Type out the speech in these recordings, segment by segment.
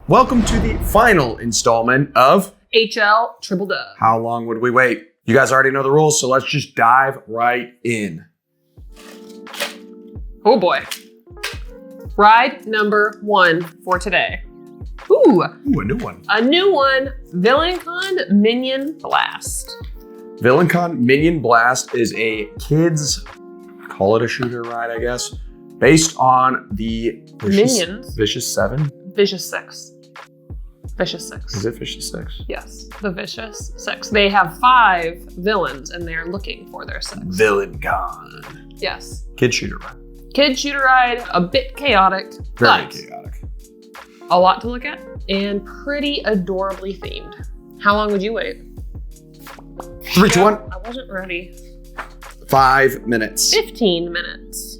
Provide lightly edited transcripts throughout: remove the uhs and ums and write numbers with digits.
Welcome to the final installment of HL Triple Dub. How Long Would We Wait? You guys already know the rules, so let's just dive right in. Oh boy. Ride number 1 for today. Ooh, A new one. a new one. VillainCon Minion Blast. VillainCon Minion Blast is a kids, call it a shooter ride, I guess, based on the Minions. Vicious 7? Vicious 6. Vicious 6. Is it Vicious 6? Yes, the Vicious 6. They have 5 villains and they're looking for their 6. VillainCon. Yes. Kid shooter ride. Kid shooter ride, a bit chaotic, Very but chaotic. a lot to look at and pretty adorably themed. How long would you wait? 3, 2, 1. I wasn't ready. 5 minutes. 15 minutes.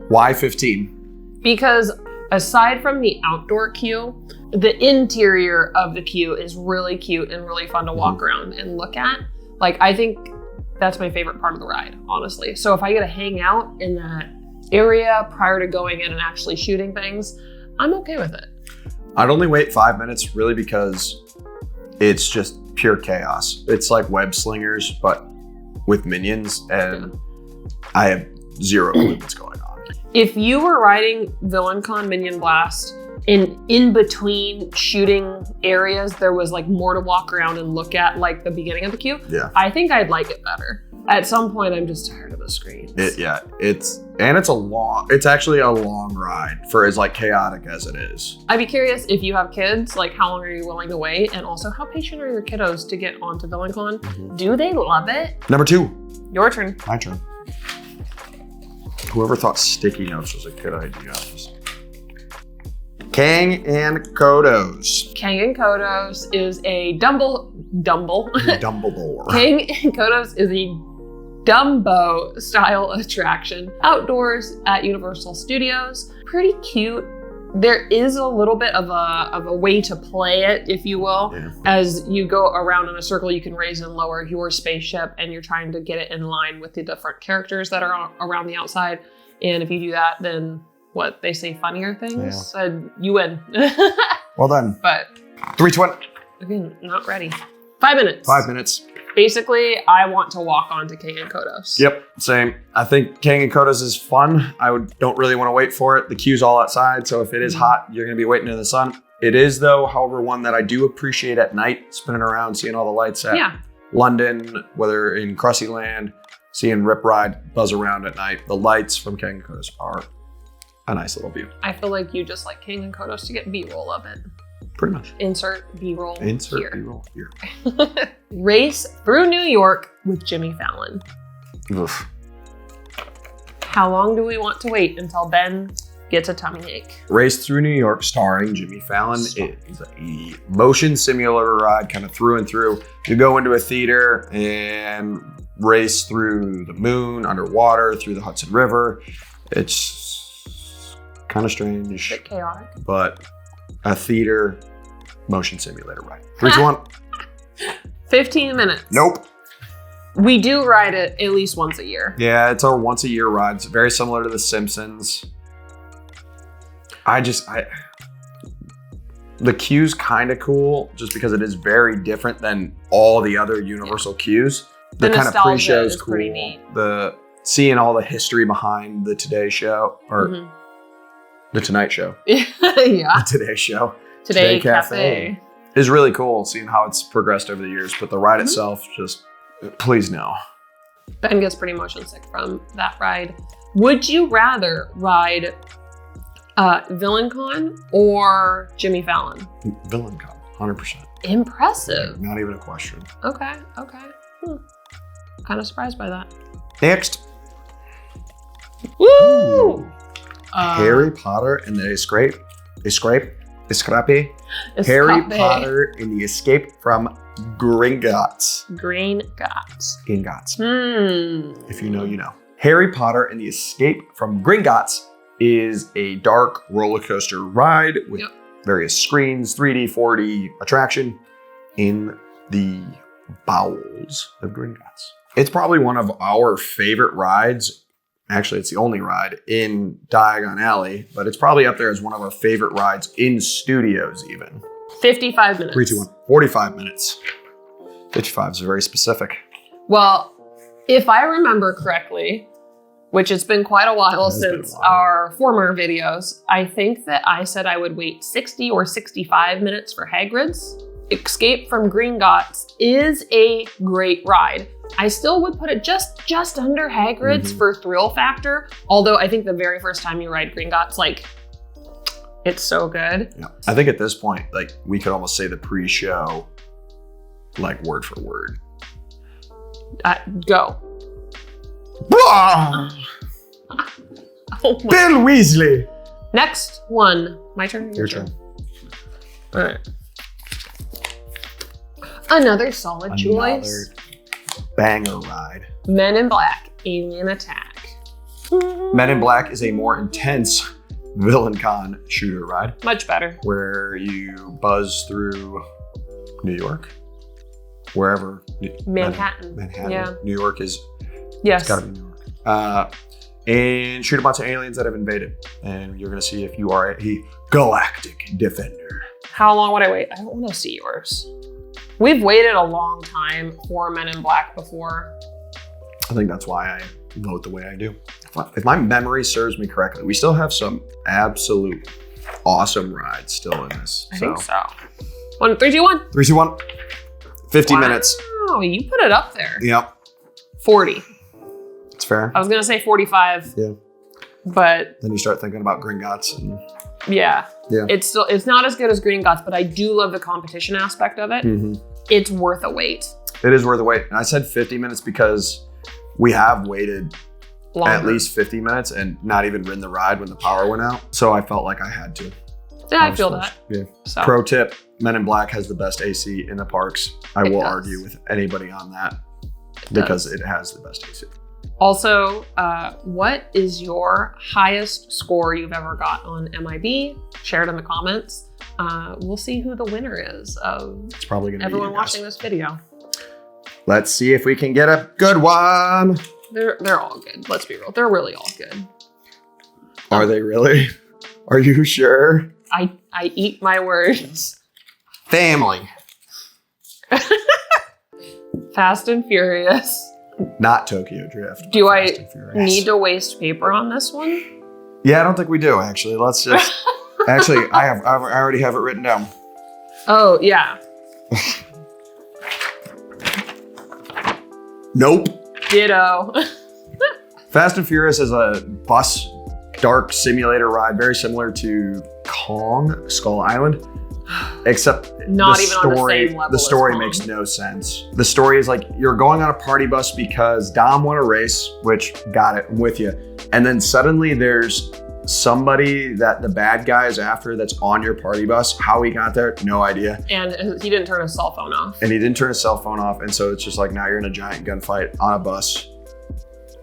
Why 15? Because aside from the outdoor queue, the interior of the queue is really cute and really fun to walk around and look at. Like, I think that's my favorite part of the ride, honestly. So if I get to hang out in that area prior to going in and actually shooting things, I'm okay with it. I'd only wait 5 minutes really because it's just pure chaos. It's like web slingers, but with minions, and I have zero clue what's going on. If you were riding VillainCon Minion Blast and in between shooting areas, there was like more to walk around and look at, like the beginning of the queue, Yeah. I think I'd like it better. At some point, I'm just tired of the screens. It's actually a long ride for as like chaotic as it is. I'd be curious if you have kids, like how long are you willing to wait? And also, how patient are your kiddos to get onto VillainCon? Do they love it? Number 2. Your turn. My turn. Whoever thought sticky notes was a good idea. Kang and Kodos. Kang and Kodos is a Dumbledore. Kang Kang and Kodos is a Dumbo style attraction outdoors at Universal Studios. Pretty cute. There is a little bit of a way to play it, if you will. Yeah. As you go around in a circle, you can raise and lower your spaceship, and you're trying to get it in line with the different characters that are around the outside. And if you do that, then what they say, funnier things, you win. Well done. But 3, 2, 1. again, not ready. 5 minutes. 5 minutes. Basically, I want to walk on to Kang and Kodos. Yep, same. I think Kang and Kodos is fun. Don't really want to wait for it. The queue's all outside, so if it is hot, you're going to be waiting in the sun. It is, though, however, one that I do appreciate at night, spinning around, seeing all the lights at London, whether in Krusty Land, seeing Rip Ride buzz around at night. The lights from Kang and Kodos are a nice little view. I feel like you just like Kang and Kodos to get B-roll of it. Pretty much. Insert B-roll Insert here. B-roll here. Race through New York with Jimmy Fallon. Oof. How long do we want to wait until Ben gets a tummy ache? Race Through New York starring Jimmy Fallon. It is a motion simulator ride kind of through and through. You go into a theater and race through the moon, underwater, through the Hudson River. It's kind of strange. A bit chaotic. But a theater motion simulator ride. 3, 2, 1. 15 minutes. Nope. We do ride it at least once a year. Yeah, it's our once a year ride. It's very similar to The Simpsons. The queue's kind of cool just because it is very different than all the other Universal queues. The kind of pre-show is cool. Pretty neat. Seeing all the history behind the Today Show or the Tonight Show. Yeah. The Today Show. Today Cafe. Is really cool seeing how it's progressed over the years, but the ride itself, just please no. Ben gets pretty motion sick from that ride. Would you rather ride VillainCon or Jimmy Fallon? VillainCon, 100%. Impressive. Not even a question. Okay. Kind of surprised by that. Next. Woo! Harry Potter and the Escape. Harry Potter and the Escape from Gringotts. If you know, you know. Harry Potter and the Escape from Gringotts is a dark roller coaster ride with various screens, 3D, 4D attraction in the bowels of Gringotts. It's probably one of our favorite rides Actually, it's the only ride in Diagon Alley, but it's probably up there as one of our favorite rides in studios even. 55 minutes. 3, 2, 1. 45 minutes. 55 is very specific. Well, if I remember correctly, which it's been quite a while since our former videos, I think that I said I would wait 60 or 65 minutes for Hagrid's. Escape from Gringotts is a great ride. I still would put it just under Hagrid's for thrill factor. Although I think the very first time you ride Gringotts, like, it's so good. Yeah. I think at this point, like, we could almost say the pre-show, like, word for word. Go. Oh Bill Weasley. Next one. My turn? Your turn. All right. Another solid choice. Banger ride. Men in Black, Alien Attack. Men in Black is a more intense villain con shooter ride. Much better. Where you buzz through New York. Wherever. Manhattan. Manhattan. Yeah. New York is. Yes. It's gotta be New York. And shoot a bunch of aliens that have invaded. And you're gonna see if you are a galactic defender. How long would I wait? I don't want to see yours. We've waited a long time for Men in Black before. I think that's why I vote the way I do. If my memory serves me correctly, we still have some absolute awesome rides still in this. I think so. 1, 3, 2, 1. 3, 2, 1. 50 minutes. Oh, you put it up there. Yep. 40. It's fair. I was going to say 45. Yeah. But then you start thinking about Gringotts and yeah. Yeah. It's not as good as Gringotts, but I do love the competition aspect of it. It's worth a wait. It is worth a wait. And I said 50 minutes because we have waited longer. At least 50 minutes and not even ridden the ride when the power went out. So I felt like I had to. Yeah, I feel that. Yeah. So. Pro tip, Men in Black has the best AC in the parks. I will argue with anybody on that because it has the best AC. Also, what is your highest score you've ever got on MIB? Share it in the comments. We'll see who the winner is of it's probably gonna everyone be watching this video. Let's see if we can get a good one. They're all good. Let's be real. They're really all good. Are they really? Are you sure? I eat my words. Family. Fast and Furious. Not Tokyo Drift. Do I need to waste paper on this one? Yeah, I don't think we do, actually. Let's just... Actually, I already have it written down. Oh, yeah. Nope. Ditto. Fast and Furious is a bus dark simulator ride, very similar to Kong, Skull Island. Except not even on the same level. The story makes no sense. The story is like you're going on a party bus because Dom won a race, which got it, I'm with you. And then suddenly there's somebody that the bad guy is after that's on your party bus. How he got there, no idea. And he didn't turn his cell phone off. And so it's just like now you're in a giant gunfight on a bus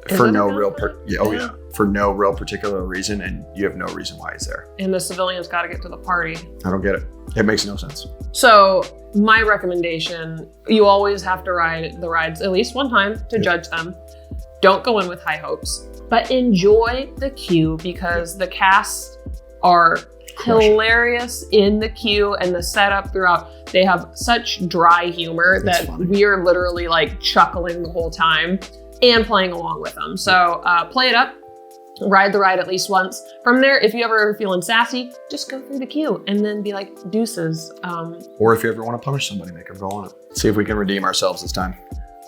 Is for it no a real gunfight? for no real particular reason, and you have no reason why he's there. And the civilians got to get to the party. I don't get it. It makes no sense. So my recommendation, you always have to ride the rides at least one time to judge them. Don't go in with high hopes, but enjoy the queue because the casts are hilarious in the queue and the setup throughout. They have such dry humor that we are literally like chuckling the whole time and playing along with them. So play it up. Ride the ride at least once. From there, if you ever are feeling sassy, just go through the queue and then be like, deuces. Or if you ever want to punish somebody, make them go on it. See if we can redeem ourselves this time.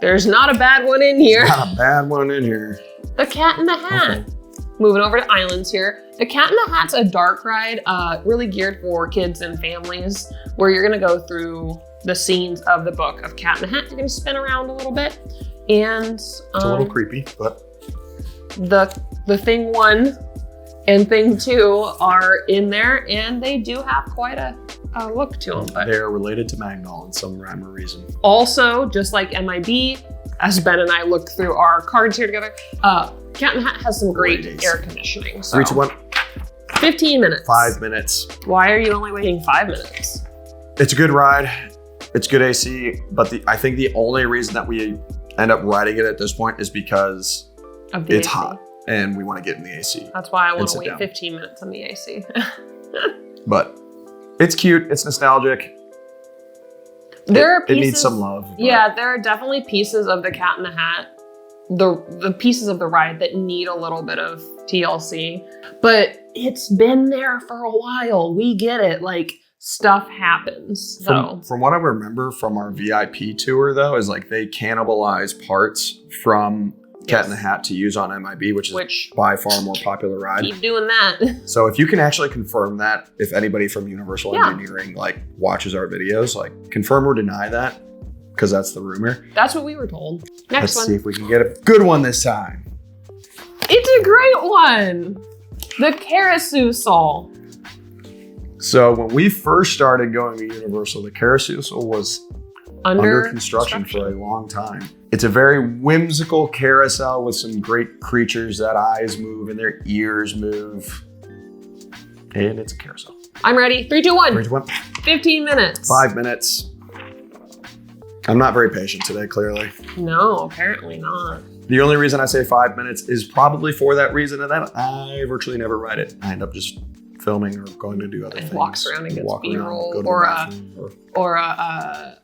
There's not a bad one in here. There's not a bad one in here. The Cat in the Hat. Okay. Moving over to islands here. The Cat in the Hat's a dark ride, really geared for kids and families, where you're gonna go through the scenes of the book of Cat in the Hat. You're gonna spin around a little bit. And it's a little creepy, but the thing 1 and thing 2 are in there, and they do have quite a look to them. But they're related to Magnol in some rhyme or reason. Also, just like MIB, as Ben and I look through our cards here together, Cat in the Hat has some great air conditioning. So 3, 2, 1. 15 minutes. 5 minutes. Why are you only waiting 5 minutes? It's a good ride. It's good AC, but I think the only reason that we end up riding it at this point is because it's hot. and we want to get in the AC. That's why I want to sit wait down. 15 minutes in the AC. But it's cute. It's nostalgic. There are pieces, it needs some love. But Yeah, there are definitely pieces of the Cat in the Hat, the pieces of the ride that need a little bit of TLC, but it's been there for a while. We get it. Like, stuff happens. So From what I remember from our VIP tour, though, is like they cannibalize parts from Cat in the Hat to use on MIB, which is by far a more popular ride. keep doing that. So if you can actually confirm that, if anybody from Universal Yeah. Engineering like watches our videos, like confirm or deny that, because that's the rumor. That's what we were told. Next Let's one. see if we can get a good one this time. It's a great one. The Carousel. So when we first started going to Universal, the Carousel was under construction for a long time. It's a very whimsical carousel with some great creatures that eyes move and their ears move. And it's a carousel. I'm ready. 3, 2, 1. 3, 2, 1. 15 minutes. 5 minutes. I'm not very patient today, clearly. No, apparently not. The only reason I say 5 minutes is probably for that reason, and that I virtually never ride it. I end up just filming or going to do other things. Walks around and gets Walk around, B-roll go to the or bathroom, a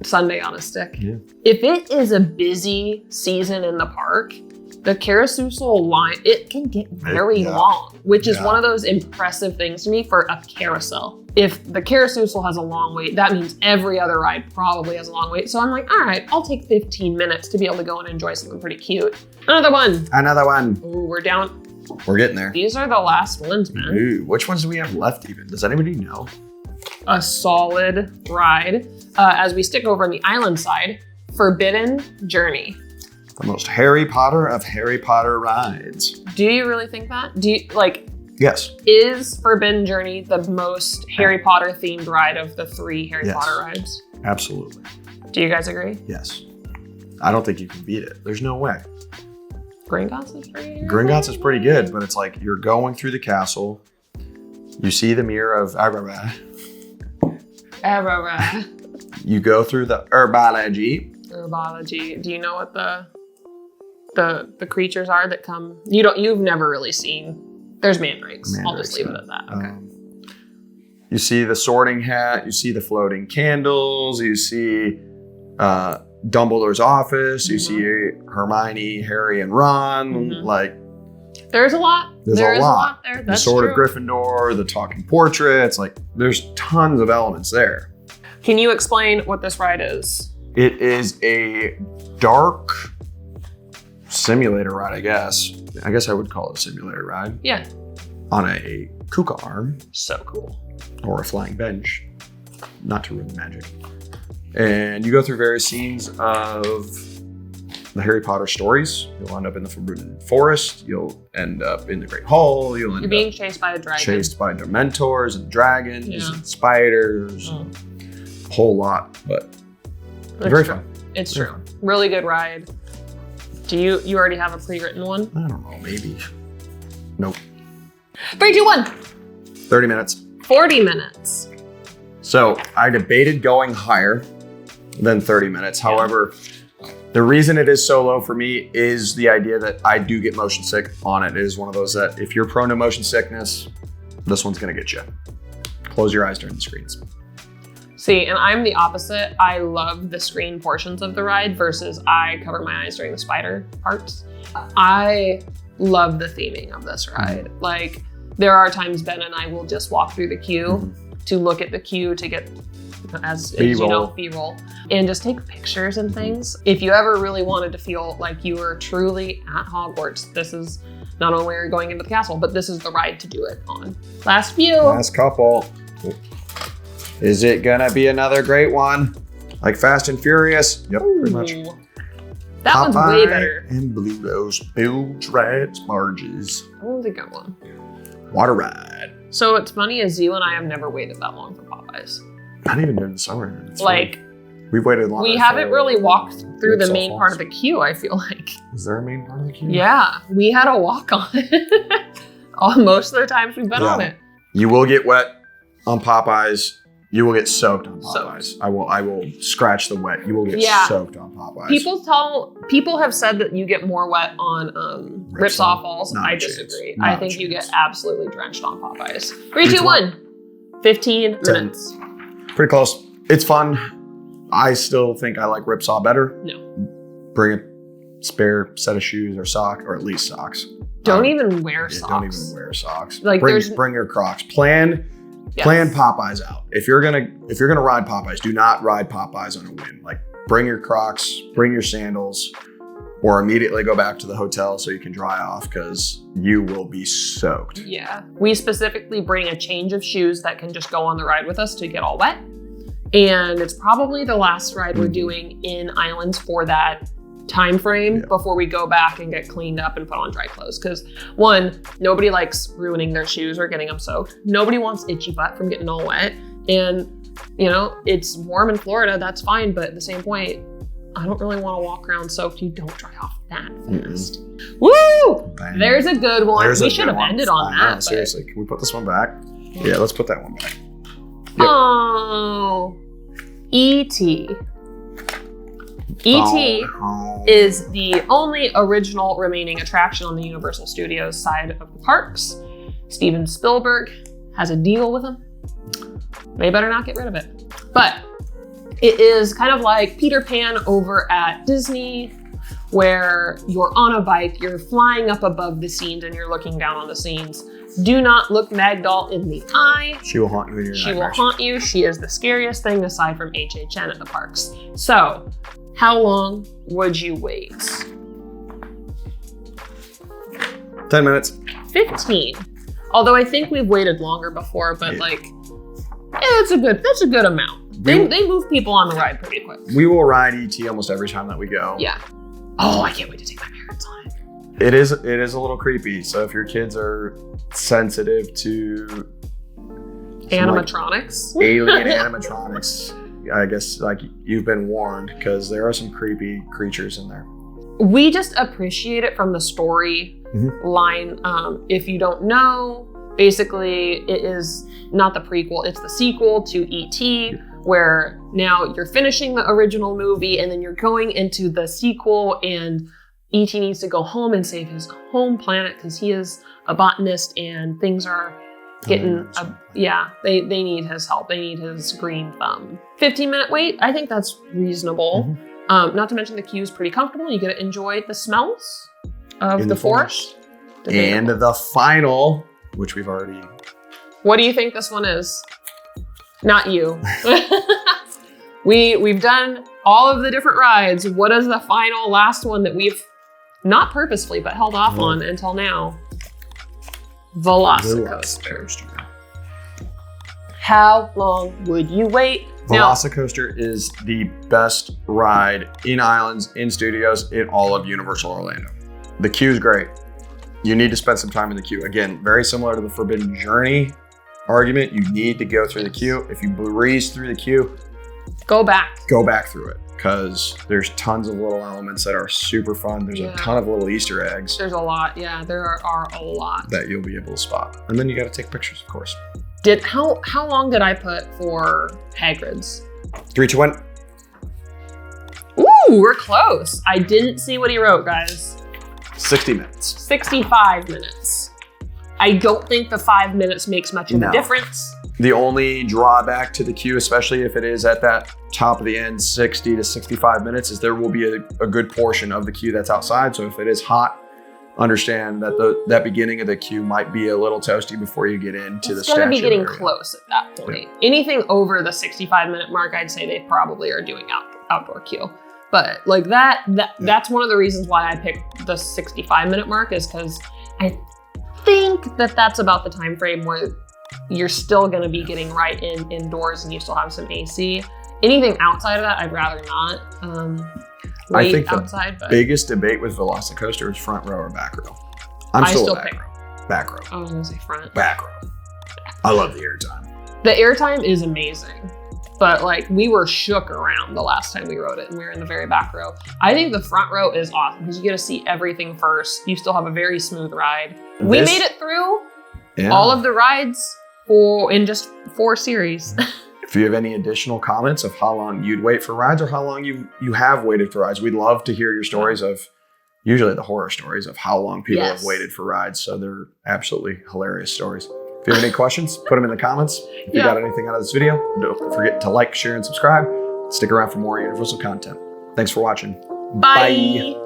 Sunday on a stick. Yeah. If it is a busy season in the park, the carousel line, it can get very long, which is one of those impressive things to me for a carousel. If the carousel has a long wait, that means every other ride probably has a long wait. So I'm like, all right, I'll take 15 minutes to be able to go and enjoy something pretty cute. Another one. Another one. Ooh, we're down. We're getting there. These are the last ones, man. Ooh, which ones do we have left even? Does anybody know? A solid ride. As we stick over on the island side, Forbidden Journey. The most Harry Potter of Harry Potter rides. Do you really think that? Do you, like, Yes. is Forbidden Journey the most Harry Potter themed ride of the 3 Harry Potter rides? Absolutely. Do you guys agree? Yes. I don't think you can beat it. There's no way. Gringotts is pretty good. Gringotts is pretty good, but it's like you're going through the castle. You see the mirror of Agrabah. You go through the herbology. Herbology. Do you know what the creatures are that come? You've never really seen. There's mandrakes. I'll just leave it at that. Okay. You see the sorting hat. You see the floating candles. You see Dumbledore's office. You see Hermione, Harry, and Ron. Like, there's a lot. There's a lot there. the That's Sword true. of Gryffindor, the talking portraits. Like, there's tons of elements there. Can you explain what this ride is? It is a dark simulator ride, I guess. I guess I would call it a simulator ride. Yeah. On a kuka arm. So cool. Or a flying bench. Not to ruin the magic. And you go through various scenes of the Harry Potter stories. You'll end up in the Forbidden Forest. You'll end up in the Great Hall. You're being chased by a dragon. Chased by Dementors and dragons and spiders. A whole lot, but very fun. It's true. Really good ride. Do you already have a pre-written one? I don't know, maybe. Nope. 3, 2, 1. 30 minutes. 40 minutes. So I debated going higher than 30 minutes. However, the reason it is so low for me is the idea that I do get motion sick on it. It is one of those that if you're prone to motion sickness, this one's gonna get you. Close your eyes during the screens. See, and I'm the opposite. I love the screen portions of the ride versus I cover my eyes during the spider parts. I love the theming of this ride. Like, there are times Ben and I will just walk through the queue to look at the queue to get, as you know, B-roll, and just take pictures and things. If you ever really wanted to feel like you were truly at Hogwarts, this is not only where you're going into the castle, but this is the ride to do it on. Last few. Last couple. Is it gonna be another great one? Like Fast and Furious? Yep, pretty much. That Popeye one's way better. And Bluto's Bilge Rats Barges. That one's a good one. Water ride. So what's funny is you and I have never waited that long for Popeyes. Not even during the summer. It's like, funny. We've waited long. We haven't really walked through the main part of the queue, I feel like. Is there a main part of the queue? Yeah, we had a walk on it. Most of the times we've been on it. You will get wet on Popeyes. You will get soaked on Popeyes. Soaked. I will scratch the wet. You will get soaked on Popeyes. People have said that you get more wet on Ripsaw Falls. Not I a chance. disagree. Not I a think you chance. get absolutely drenched on Popeyes. 3, 2, 1. 15 10. minutes. Pretty close. It's fun. I still think I like Ripsaw better. No. Bring a spare set of shoes or socks, or at least socks. Don't even wear socks. Don't even wear socks. Like, bring your Crocs. Plan Popeyes out. If you're gonna ride Popeyes, do not ride Popeyes on a whim. Like, bring your Crocs, bring your sandals, or immediately go back to the hotel so you can dry off, because you will be soaked. Yeah. We specifically bring a change of shoes that can just go on the ride with us to get all wet. And it's probably the last ride we're doing in Islands for that time frame before we go back and get cleaned up and put on dry clothes. Because one, nobody likes ruining their shoes or getting them soaked. Nobody wants itchy butt from getting all wet. And, you know, it's warm in Florida, that's fine. But at the same point, I don't really want to walk around soaked. You don't dry off that fast. Woo! Bang. There's a good one. There's we a should good have one. ended on I know, that. seriously, can we put this one back? Yeah, let's put that one back. But... Oh, E.T. E.T. is the only original remaining attraction on the Universal Studios side of the parks. Steven Spielberg has a deal with him. They better not get rid of it. But it is kind of like Peter Pan over at Disney, where you're on a bike, you're flying up above the scenes, and you're looking down on the scenes. Do not look Magdoll in the eye. She will haunt you in your She will nightmares. haunt you. She is the scariest thing aside from HHN at the parks. So, how long would you wait? 10 minutes. 15. Although I think we've waited longer before, but that's a good amount. They move people on the ride pretty quick. We will ride ET almost every time that we go. Yeah. Oh, I can't wait to take my parents on it. It is a little creepy. So if your kids are sensitive to Animatronics. alien animatronics, I guess like you've been warned, because there are some creepy creatures in there. We just appreciate it from the story line. If you don't know, basically it is not the prequel, it's the sequel to E.T., where now you're finishing the original movie and then you're going into the sequel, and E.T. needs to go home and save his home planet because he is a botanist and things are getting, they need his help. They need his green thumb. 15-minute wait, I think that's reasonable. Not to mention the queue is pretty comfortable. You get to enjoy the smells of the forest. And the final, which we've already... What do you think this one is? Not you. We've done all of the different rides. What is the final last one that we've not purposefully but held off on until now? Velocicoaster. How long would you wait? Velocicoaster is the best ride in Islands, in Studios, in all of Universal Orlando. The queue's great. You need to spend some time in the queue. Again, very similar to the Forbidden Journey argument. You need to go through the queue. If you breeze through the queue, go back through it, because there's tons of little elements that are super fun. There's a ton of little Easter eggs. There's a lot. Yeah, there are a lot that you'll be able to spot. And then you got to take pictures, of course. How long did I put for Hagrid's? 3, 2, 1. Ooh, we're close. I didn't see what he wrote, guys. 60 minutes. 65 minutes. I don't think the 5 minutes makes much of a difference. The only drawback to the queue, especially if it is at that top of the end, 60 to 65 minutes, is there will be a good portion of the queue that's outside. So if it is hot, understand that that beginning of the queue might be a little toasty before you get into the statue. It's going to be getting area. close at that point. Yeah. Anything over the 65-minute mark, I'd say they probably are doing outdoor queue. But like that's one of the reasons why I picked the 65-minute mark, is because I think that's about the time frame where you're still going to be getting right indoors and you still have some AC. Anything outside of that, I'd rather not. I think outside, the biggest debate with Velocicoaster is front row or back row. I still pick back row. I was going to say front. Back row. I love the airtime. The airtime is amazing. But like, we were shook around the last time we rode it, and we were in the very back row. I think the front row is awesome because you get to see everything first. You still have a very smooth ride. We made it through all of the rides in just 4 series. If you have any additional comments of how long you'd wait for rides or how long you have waited for rides, we'd love to hear your stories of, usually the horror stories of how long people have waited for rides. So they're absolutely hilarious stories. If you have any questions, put them in the comments. If you got anything out of this video, don't forget to like, share, and subscribe. Stick around for more Universal content. Thanks for watching. Bye.